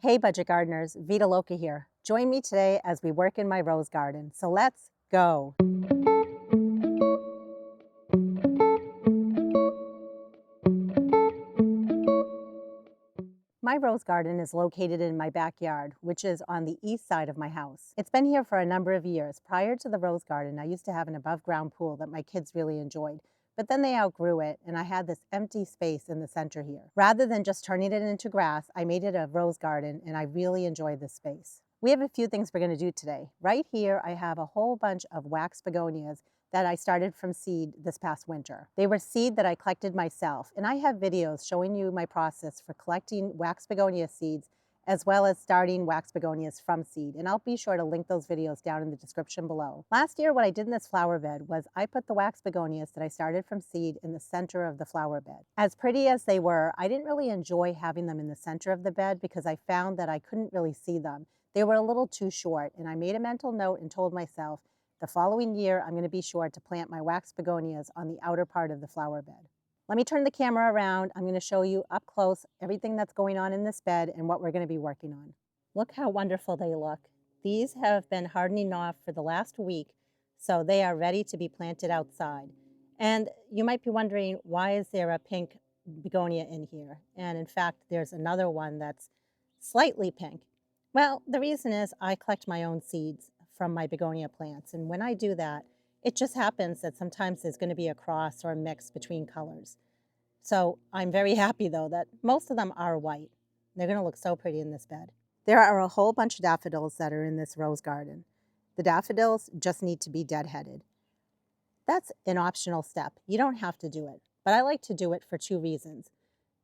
Hey budget gardeners, Vita Loca here. Join me today as we work in my rose garden. So let's go. My rose garden is located in my backyard, which is on the east side of my house. It's been here for a number of years. Prior to the rose garden, I used to have an above ground pool that my kids really enjoyed. But then they outgrew it, and I had this empty space in the center here. Rather than just turning it into grass, I made it a rose garden, and I really enjoy this space. We have a few things we're going to do today. Right here, I have a whole bunch of wax begonias that I started from seed this past winter. They were seed that I collected myself, and I have videos showing you my process for collecting wax begonia seeds as well as starting wax begonias from seed, and I'll be sure to link those videos down in the description below. Last year, what I did in this flower bed was I put the wax begonias that I started from seed in the center of the flower bed. As pretty as they were, I didn't really enjoy having them in the center of the bed because I found that I couldn't really see them. They were a little too short, and I made a mental note and told myself, the following year, I'm going to be sure to plant my wax begonias on the outer part of the flower bed. Let me turn the camera around. I'm going to show you up close everything that's going on in this bed and what we're going to be working on. Look how wonderful they look. These have been hardening off for the last week, so they are ready to be planted outside. And you might be wondering, why is there a pink begonia in here? And in fact, there's another one that's slightly pink. Well, the reason is I collect my own seeds from my begonia plants. And when I do that, it just happens that sometimes there's going to be a cross or a mix between colors. So I'm very happy though that most of them are white. They're going to look so pretty in this bed. There are a whole bunch of daffodils that are in this rose garden. The daffodils just need to be deadheaded. That's an optional step. You don't have to do it, but I like to do it for two reasons.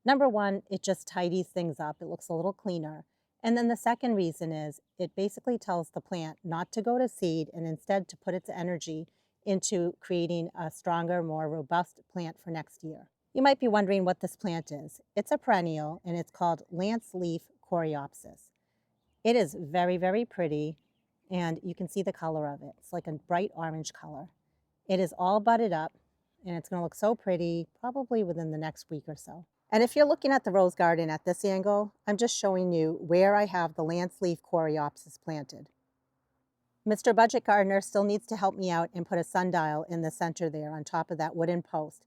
Number one, it just tidies things up. It looks a little cleaner. And then the second reason is it basically tells the plant not to go to seed and instead to put its energy into creating a stronger, more robust plant for next year. You might be wondering what this plant is. It's a perennial and it's called lance leaf coreopsis. It is very, very pretty and you can see the color of it. It's like a bright orange color. It is all budded up and it's going to look so pretty probably within the next week or so. And if you're looking at the rose garden at this angle, I'm just showing you where I have the lance leaf coreopsis planted. Mr. Budget Gardener still needs to help me out and put a sundial in the center there on top of that wooden post.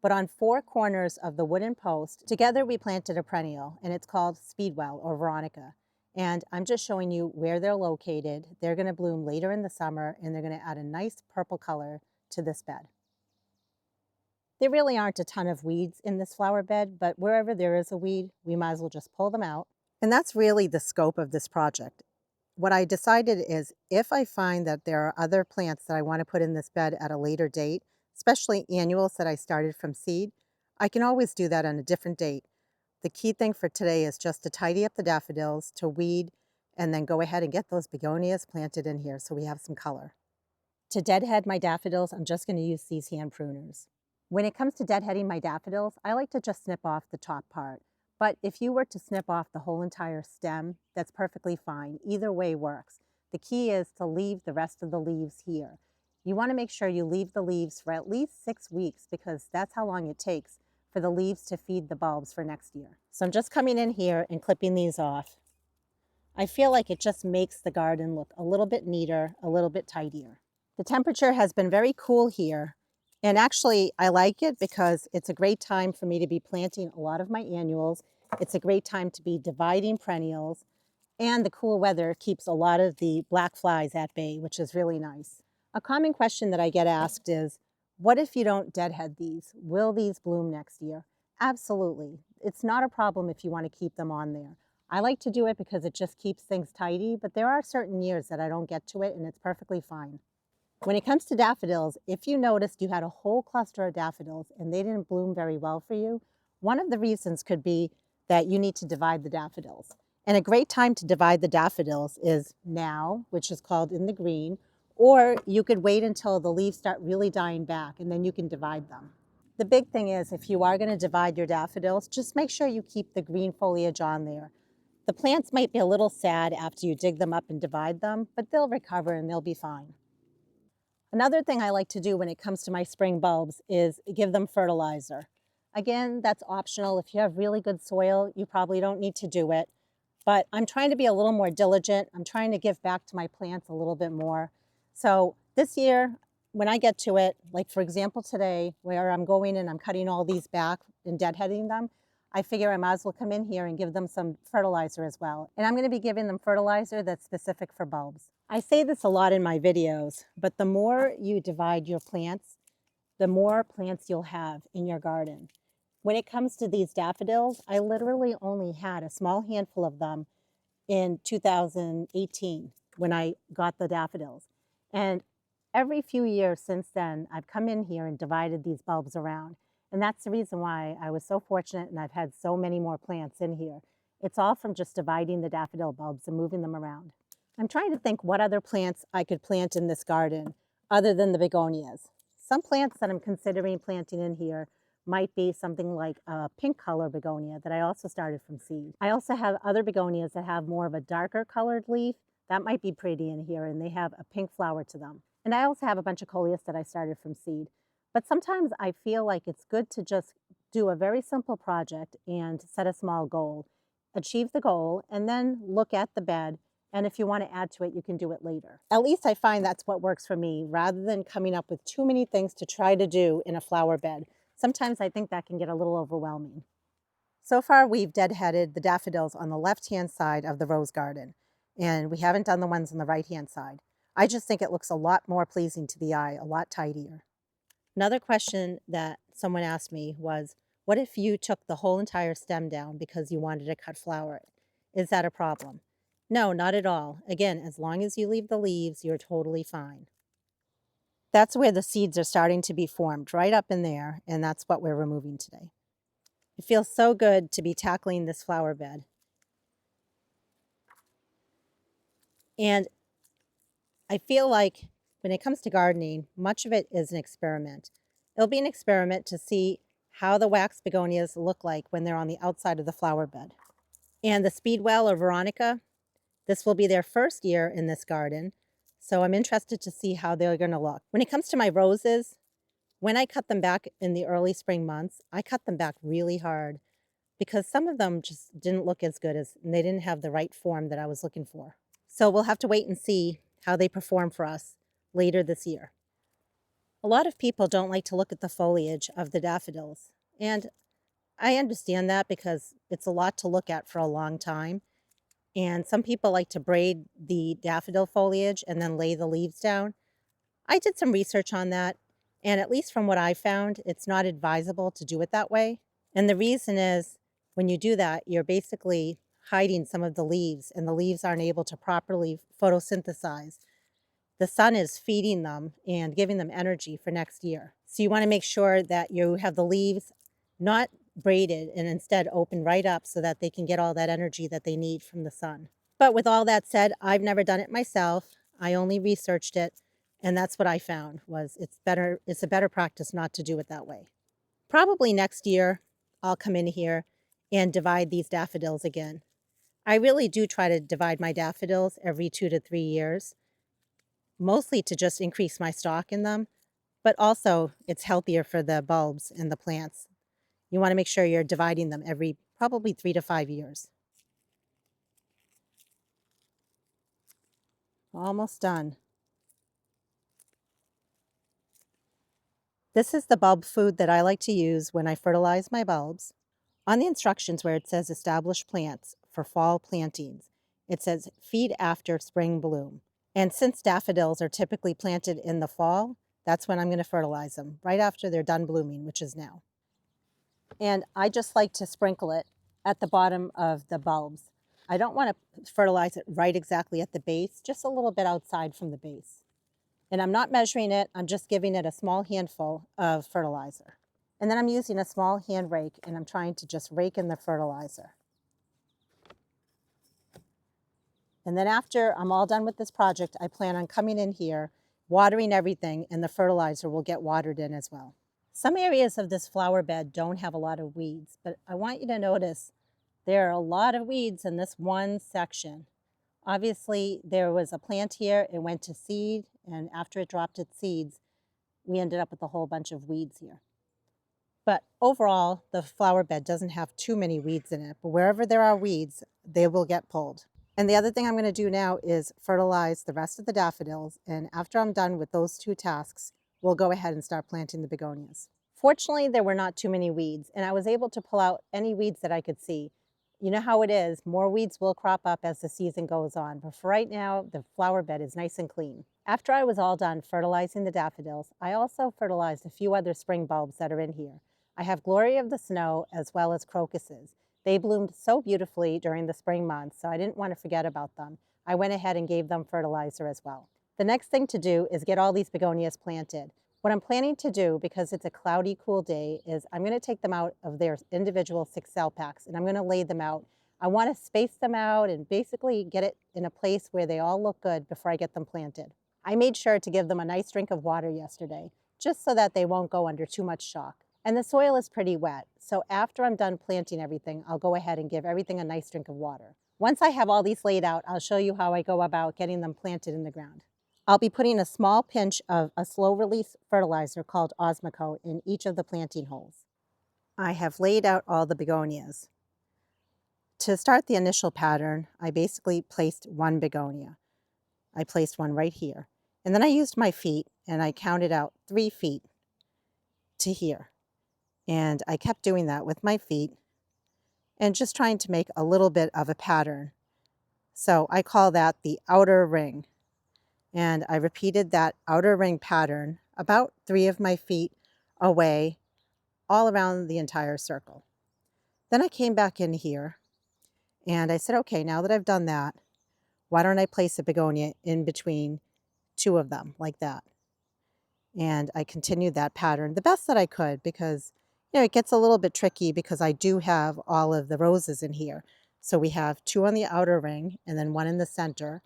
But on four corners of the wooden post, together we planted a perennial, and it's called Speedwell or Veronica. And I'm just showing you where they're located. They're going to bloom later in the summer, and they're going to add a nice purple color to this bed. There really aren't a ton of weeds in this flower bed, but wherever there is a weed, we might as well just pull them out. And that's really the scope of this project. What I decided is if I find that there are other plants that I want to put in this bed at a later date, especially annuals that I started from seed, I can always do that on a different date. The key thing for today is just to tidy up the daffodils, to weed, and then go ahead and get those begonias planted in here so we have some color. To deadhead my daffodils, I'm just going to use these hand pruners. When it comes to deadheading my daffodils, I like to just snip off the top part. But if you were to snip off the whole entire stem, that's perfectly fine. Either way works. The key is to leave the rest of the leaves here. You want to make sure you leave the leaves for at least 6 weeks because that's how long it takes for the leaves to feed the bulbs for next year. So I'm just coming in here and clipping these off. I feel like it just makes the garden look a little bit neater, a little bit tidier. The temperature has been very cool here. And actually, I like it because it's a great time for me to be planting a lot of my annuals. It's a great time to be dividing perennials. And the cool weather keeps a lot of the black flies at bay, which is really nice. A common question that I get asked is, what if you don't deadhead these? Will these bloom next year? Absolutely. It's not a problem if you want to keep them on there. I like to do it because it just keeps things tidy, but there are certain years that I don't get to it and it's perfectly fine. When it comes to daffodils, if you noticed you had a whole cluster of daffodils and they didn't bloom very well for you, one of the reasons could be that you need to divide the daffodils. And a great time to divide the daffodils is now, which is called in the green, or you could wait until the leaves start really dying back and then you can divide them. The big thing is if you are going to divide your daffodils, just make sure you keep the green foliage on there. The plants might be a little sad after you dig them up and divide them, but they'll recover and they'll be fine. Another thing I like to do when it comes to my spring bulbs is give them fertilizer. Again, that's optional. If you have really good soil, you probably don't need to do it. but I'm trying to be a little more diligent. I'm trying to give back to my plants a little bit more. So this year, when I get to it, like for example today, where I'm going and I'm cutting all these back and deadheading them, I figure I might as well come in here and give them some fertilizer as well. And I'm going to be giving them fertilizer that's specific for bulbs. I say this a lot in my videos, but the more you divide your plants, the more plants you'll have in your garden. When it comes to these daffodils, I literally only had a small handful of them in 2018 when I got the daffodils. And every few years since then, I've come in here and divided these bulbs around. And that's the reason why I was so fortunate and I've had so many more plants in here. It's all from just dividing the daffodil bulbs and moving them around. I'm trying to think what other plants I could plant in this garden other than the begonias. Some plants that I'm considering planting in here might be something like a pink color begonia that I also started from seed. I also have other begonias that have more of a darker colored leaf. That might be pretty in here, and they have a pink flower to them. And I also have a bunch of coleus that I started from seed. But sometimes I feel like it's good to just do a very simple project and set a small goal, achieve the goal, and then look at the bed. And if you want to add to it, you can do it later. At least I find that's what works for me, rather than coming up with too many things to try to do in a flower bed. Sometimes I think that can get a little overwhelming. So far, we've deadheaded the daffodils on the left-hand side of the rose garden, and we haven't done the ones on the right-hand side. I just think it looks a lot more pleasing to the eye, a lot tidier. Another question that someone asked me was, what if you took the whole entire stem down because you wanted to cut flower? Is that a problem? No, not at all. Again, as long as you leave the leaves, you're totally fine. That's where the seeds are starting to be formed, right up in there, and that's what we're removing today. It feels so good to be tackling this flower bed. And I feel like when it comes to gardening, much of it is an experiment. It'll be an experiment to see how the wax begonias look like when they're on the outside of the flower bed. And the speedwell or Veronica, this will be their first year in this garden, so I'm interested to see how they're going to look. When it comes to my roses, when I cut them back in the early spring months, I cut them back really hard because some of them just didn't look as good as, and they didn't have the right form that I was looking for. So we'll have to wait and see how they perform for us later this year. A lot of people don't like to look at the foliage of the daffodils, and I understand that because it's a lot to look at for a long time. And some people like to braid the daffodil foliage and then lay the leaves down. I did some research on that, and at least from what I found, it's not advisable to do it that way. And the reason is when you do that, you're basically hiding some of the leaves, and the leaves aren't able to properly photosynthesize. The sun is feeding them and giving them energy for next year. So you want to make sure that you have the leaves not braided and instead open right up so that they can get all that energy that they need from the sun. But with all that said, I've never done it myself. I only researched it, and that's what I found was it's a better practice not to do it that way. Probably next year, I'll come in here and divide these daffodils again. I really do try to divide my daffodils every 2 to 3 years, mostly to just increase my stock in them, but also it's healthier for the bulbs and the plants. You want to make sure you're dividing them every probably 3 to 5 years. Almost done. This is the bulb food that I like to use when I fertilize my bulbs. On the instructions where it says establish plants for fall plantings, it says feed after spring bloom. And since daffodils are typically planted in the fall, that's when I'm going to fertilize them, right after they're done blooming, which is now. And I just like to sprinkle it at the bottom of the bulbs. I don't want to fertilize it right exactly at the base, just a little bit outside from the base. And I'm not measuring it, I'm just giving it a small handful of fertilizer. And then I'm using a small hand rake and I'm trying to just rake in the fertilizer. And then after I'm all done with this project, I plan on coming in here, watering everything, and the fertilizer will get watered in as well. Some areas of this flower bed don't have a lot of weeds, but I want you to notice there are a lot of weeds in this one section. Obviously, there was a plant here, it went to seed, and after it dropped its seeds, we ended up with a whole bunch of weeds here. But overall, the flower bed doesn't have too many weeds in it, but wherever there are weeds, they will get pulled. And the other thing I'm going to do now is fertilize the rest of the daffodils. And after I'm done with those two tasks, we'll go ahead and start planting the begonias. Fortunately, there were not too many weeds, and I was able to pull out any weeds that I could see. You know how it is, more weeds will crop up as the season goes on, but for right now, the flower bed is nice and clean. After I was all done fertilizing the daffodils, I also fertilized a few other spring bulbs that are in here. I have Glory of the Snow as well as crocuses. They bloomed so beautifully during the spring months, so I didn't want to forget about them. I went ahead and gave them fertilizer as well. The next thing to do is get all these begonias planted. What I'm planning to do, because it's a cloudy, cool day, is I'm going to take them out of their individual 6 cell packs and I'm going to lay them out. I want to space them out and basically get it in a place where they all look good before I get them planted. I made sure to give them a nice drink of water yesterday, just so that they won't go under too much shock. And the soil is pretty wet, so after I'm done planting everything, I'll go ahead and give everything a nice drink of water. Once I have all these laid out, I'll show you how I go about getting them planted in the ground. I'll be putting a small pinch of a slow-release fertilizer called Osmocote in each of the planting holes. I have laid out all the begonias. To start the initial pattern, I basically placed one begonia. I placed one right here. And then I used my feet and I counted out 3 feet to here. And I kept doing that with my feet and just trying to make a little bit of a pattern. So I call that the outer ring. And I repeated that outer ring pattern about 3 of my feet away, all around the entire circle. Then I came back in here and I said, okay, now that I've done that, why don't I place a begonia in between 2 of them like that? And I continued that pattern the best that I could because, it gets a little bit tricky because I do have all of the roses in here. So we have 2 on the outer ring and then 1 in the center.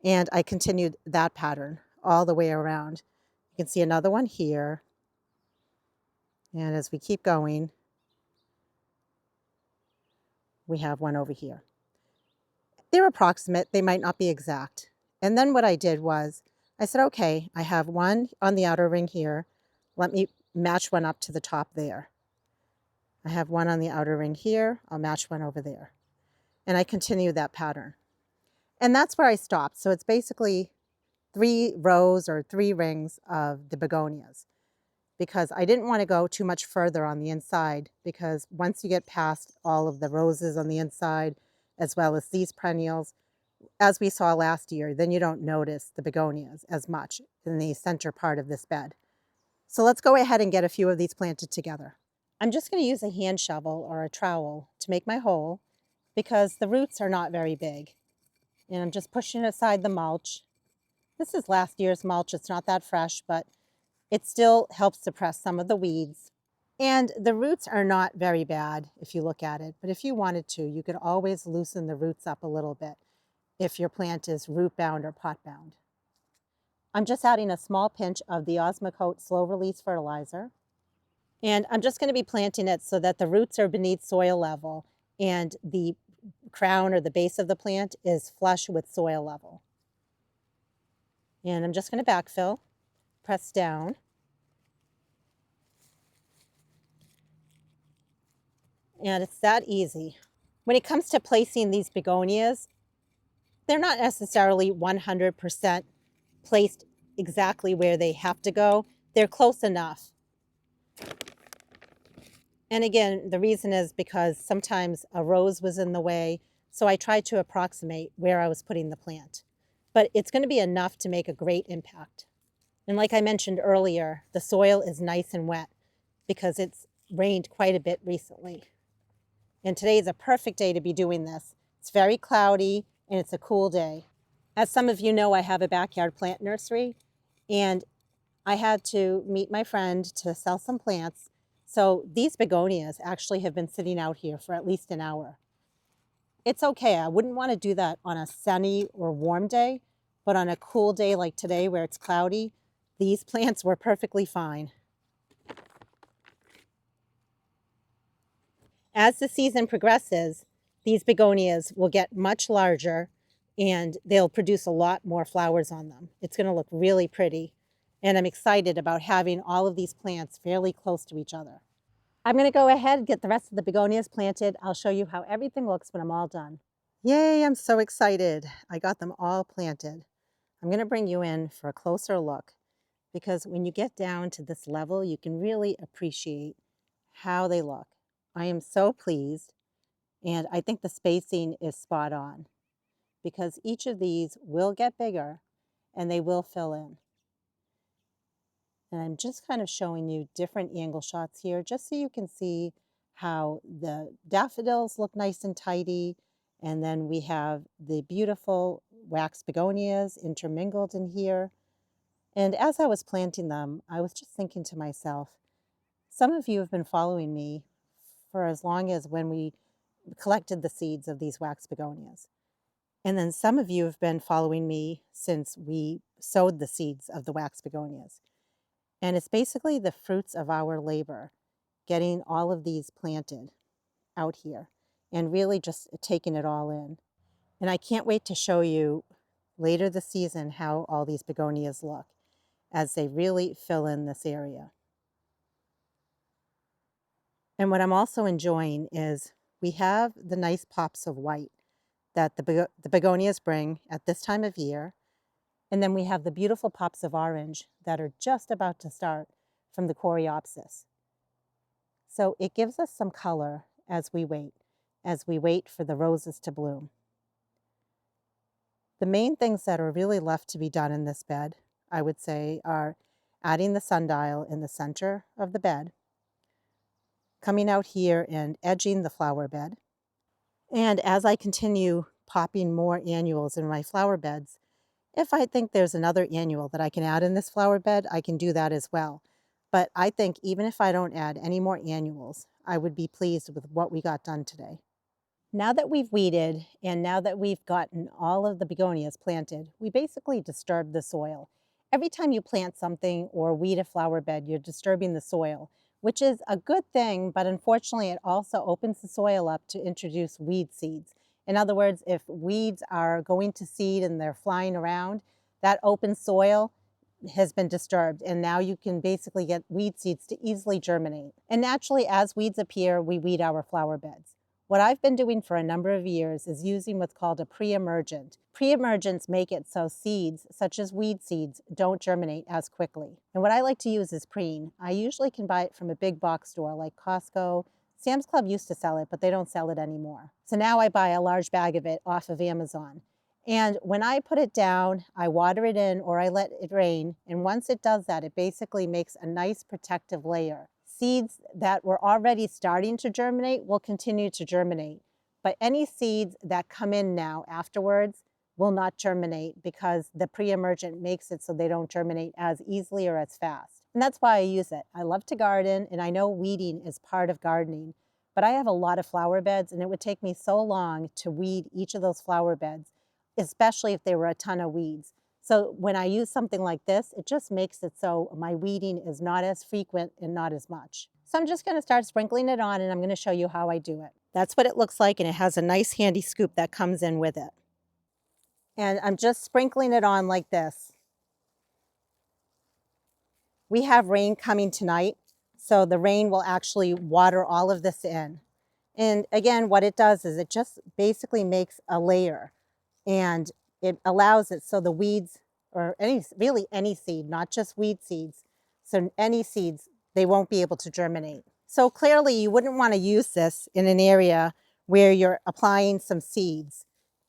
And I continued that pattern all the way around. You can see another one here. And as we keep going, we have one over here. They're approximate, they might not be exact. And then what I did was, I said, okay, I have one on the outer ring here. Let me match one up to the top there. I have one on the outer ring here. I'll match one over there. And I continue that pattern. And that's where I stopped. So it's basically 3 rows or 3 rings of the begonias, because I didn't want to go too much further on the inside, because once you get past all of the roses on the inside, as well as these perennials, as we saw last year, then you don't notice the begonias as much in the center part of this bed. So let's go ahead and get a few of these planted together. I'm just going to use a hand shovel or a trowel to make my hole because the roots are not very big. And I'm just pushing aside the mulch. This is last year's mulch. It's not that fresh, but it still helps suppress some of the weeds. And the roots are not very bad if you look at it, but if you wanted to, you could always loosen the roots up a little bit if your plant is root bound or pot bound. I'm just adding a small pinch of the Osmocote slow release fertilizer. And I'm just going to be planting it so that the roots are beneath soil level and the crown or the base of the plant is flush with soil level. And I'm just going to backfill, press down. And it's that easy. When it comes to placing these begonias, they're not necessarily 100% placed exactly where they have to go. They're close enough. And again, the reason is because sometimes a rose was in the way, so I tried to approximate where I was putting the plant. But it's going to be enough to make a great impact. And like I mentioned earlier, the soil is nice and wet because it's rained quite a bit recently. And today is a perfect day to be doing this. It's very cloudy and it's a cool day. As some of you know, I have a backyard plant nursery and I had to meet my friend to sell some plants. So these begonias actually have been sitting out here for at least an hour. It's okay. I wouldn't want to do that on a sunny or warm day, but on a cool day like today where it's cloudy, these plants were perfectly fine. As the season progresses, these begonias will get much larger and they'll produce a lot more flowers on them. It's going to look really pretty. And I'm excited about having all of these plants fairly close to each other. I'm going to go ahead and get the rest of the begonias planted. I'll show you how everything looks when I'm all done. Yay, I'm so excited. I got them all planted. I'm going to bring you in for a closer look because when you get down to this level, you can really appreciate how they look. I am so pleased, and I think the spacing is spot on because each of these will get bigger and they will fill in. And I'm just kind of showing you different angle shots here just so you can see how the daffodils look nice and tidy. And then we have the beautiful wax begonias intermingled in here. And as I was planting them, I was just thinking to myself, some of you have been following me for as long as when we collected the seeds of these wax begonias. And then some of you have been following me since we sowed the seeds of the wax begonias. And it's basically the fruits of our labor, getting all of these planted out here and really just taking it all in. And I can't wait to show you later this season how all these begonias look as they really fill in this area. And what I'm also enjoying is we have the nice pops of white that the begonias bring at this time of year. And then we have the beautiful pops of orange that are just about to start from the coreopsis. So it gives us some color as we wait for the roses to bloom. The main things that are really left to be done in this bed, I would say, are adding the sundial in the center of the bed, coming out here and edging the flower bed. And as I continue popping more annuals in my flower beds, if I think there's another annual that I can add in this flower bed, I can do that as well. But I think even if I don't add any more annuals, I would be pleased with what we got done today. Now that we've weeded and now that we've gotten all of the begonias planted, we basically disturb the soil. Every time you plant something or weed a flower bed, you're disturbing the soil, which is a good thing, but unfortunately it also opens the soil up to introduce weed seeds. In other words, if weeds are going to seed and they're flying around, that open soil has been disturbed, and now you can basically get weed seeds to easily germinate. And naturally, as weeds appear, we weed our flower beds. What I've been doing for a number of years is using what's called a preemergent. Preemergents make it so seeds, such as weed seeds, don't germinate as quickly. And what I like to use is Preen. I usually can buy it from a big box store like Costco. Sam's Club used to sell it, but they don't sell it anymore. So now I buy a large bag of it off of Amazon. And when I put it down, I water it in or I let it rain. And once it does that, it basically makes a nice protective layer. Seeds that were already starting to germinate will continue to germinate. But any seeds that come in now afterwards will not germinate because the pre-emergent makes it so they don't germinate as easily or as fast. And that's why I use it. I love to garden, and I know weeding is part of gardening. But I have a lot of flower beds, and it would take me so long to weed each of those flower beds, especially if there were a ton of weeds. So when I use something like this, it just makes it so my weeding is not as frequent and not as much. So I'm just going to start sprinkling it on, and I'm going to show you how I do it. That's what it looks like, and it has a nice handy scoop that comes in with it. And I'm just sprinkling it on like this. We have rain coming tonight, so the rain will actually water all of this in. And again, what it does is it just basically makes a layer, and it allows it so the weeds, or really any seed, not just weed seeds, so any seeds, they won't be able to germinate. So clearly you wouldn't want to use this in an area where you're applying some seeds,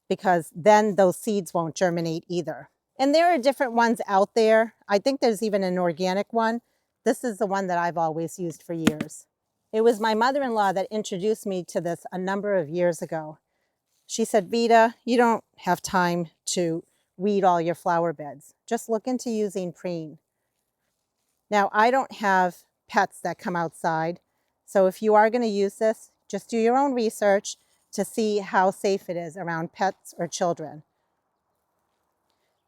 because then those seeds won't germinate either. And there are different ones out there. I think there's even an organic one. This is the one that I've always used for years. It was my mother-in-law that introduced me to this a number of years ago. She said, Vita, you don't have time to weed all your flower beds. Just look into using Preen. Now, I don't have pets that come outside, so if you are going to use this, just do your own research to see how safe it is around pets or children.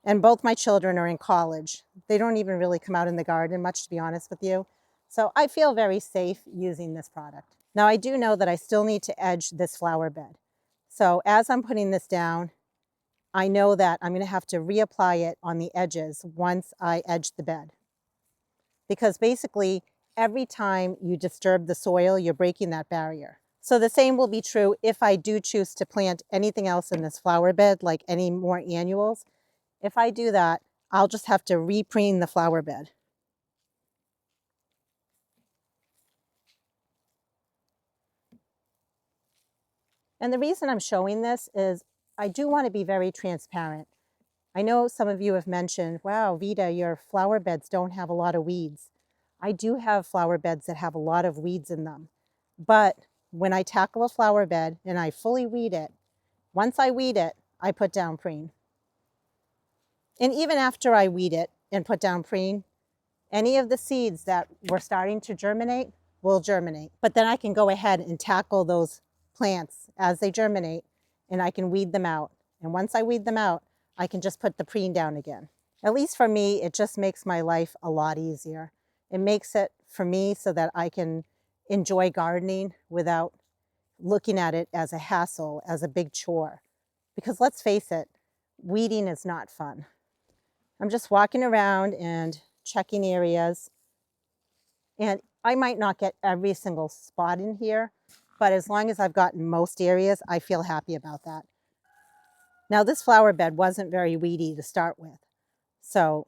And both my children are in college. They don't even really come out in the garden much, to be honest with you. So I feel very safe using this product. Now, I do know that I still need to edge this flower bed. So as I'm putting this down, I know that I'm going to have to reapply it on the edges once I edge the bed. because basically every time you disturb the soil, you're breaking that barrier. So the same will be true if I do choose to plant anything else in this flower bed, like any more annuals. If I do that, I'll just have to re-preen the flower bed. And the reason I'm showing this is I do want to be very transparent. I know some of you have mentioned, wow, Vita, your flower beds don't have a lot of weeds. I do have flower beds that have a lot of weeds in them. But when I tackle a flower bed and I fully weed it, once I weed it, I put down preen. And even after I weed it and put down preen, any of the seeds that were starting to germinate will germinate. But then I can go ahead and tackle those plants as they germinate, and I can weed them out. And once I weed them out, I can just put the preen down again. At least for me, it just makes my life a lot easier. It makes it for me so that I can enjoy gardening without looking at it as a hassle, as a big chore. Because let's face it, weeding is not fun. I'm just walking around and checking areas. And I might not get every single spot in here, but as long as I've gotten most areas, I feel happy about that. Now this flower bed wasn't very weedy to start with, so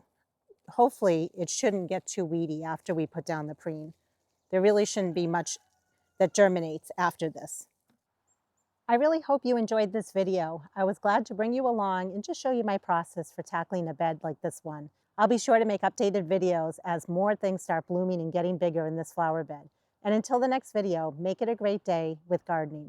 hopefully it shouldn't get too weedy after we put down the preen. There really shouldn't be much that germinates after this. I really hope you enjoyed this video. I was glad to bring you along and just show you my process for tackling a bed like this one. I'll be sure to make updated videos as more things start blooming and getting bigger in this flower bed. And until the next video, make it a great day with gardening.